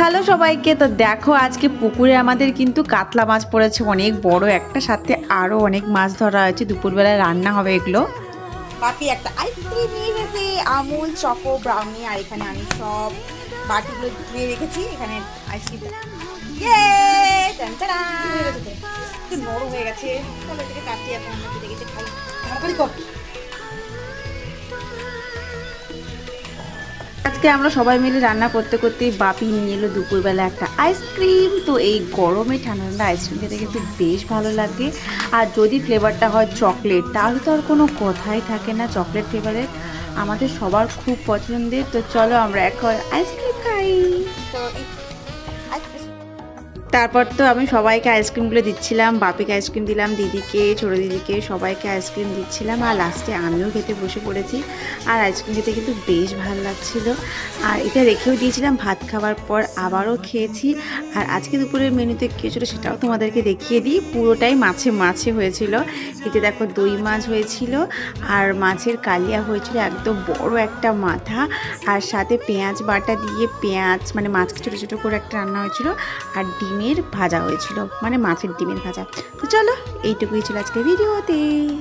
Hello সবাইকে। তো দেখো আজকে পুকুরে আমাদের কিন্তু কাতলা মাছ পড়েছে অনেক বড় একটা, সাথে আরো অনেক মাছ ধরা হয়েছে। দুপুরবেলায় রান্না হবে এগুলো। বাপি একটা আইসক্রিম নিয়ে এসেছে, আমুল চকো ব্রাউনি। আর এখানে আমি সব বাটিগুলো ধুয়ে রেখেছি। এখানে আইসক্রিম ইয়ে টানটারা একটু নরম হয়ে গেছে। চলো এটাকে কাটি, এখন আমরা কেটে কেটে খাই। তাড়াতাড়ি কর। আজকে আমরা সবাই মিলে রান্না করতে করতেই বাপি নিয়ে এলো দুপুরবেলা একটা আইসক্রিম। তো এই গরমে ঠান্ডা ঠান্ডা আইসক্রিম খেতে কিন্তু বেশ ভালো লাগে। আর যদি ফ্লেভারটা হয় চকলেট, তাহলে তো আর কোনো কথাই থাকে না। চকলেট ফ্লেভারের আমাদের সবার খুব পছন্দের। তো চলো আমরা এখন আইসক্রিম খাই। তো এই আইসক্রিম তারপর তো আমি সবাইকে আইসক্রিমগুলো দিচ্ছিলাম। বাপিকে আইসক্রিম দিলাম, দিদিকে, ছোটো দিদিকে, সবাইকে আইসক্রিম দিচ্ছিলাম। আর লাস্টে আমিও খেতে বসে পড়েছি। আর আইসক্রিম খেতে কিন্তু বেশ ভালো লাগছিল। আর এটা রেখেও দিয়েছিলাম, ভাত খাওয়ার পর আবারও খেয়েছি। আর আজকে দুপুরের মেনুতে কী ছিল সেটাও তোমাদেরকে দেখিয়ে দিই। পুরোটাই মাছে মাছে হয়েছিল। এতে দেখো দই মাছ হয়েছিল, আর মাছের কালিয়া হয়েছিল একদম বড় একটা মাথা। আর সাথে পেঁয়াজ বাটা দিয়ে পেঁয়াজ মানে মাছকে ছোটো ছোটো করে একটা রান্না হয়েছিল। আর ডিমের ভাজা হয়েছিল, মানে মাছের ডিমের ভাজা। তো চলো এইটুকুই ছিল আজকে ভিডিওতে।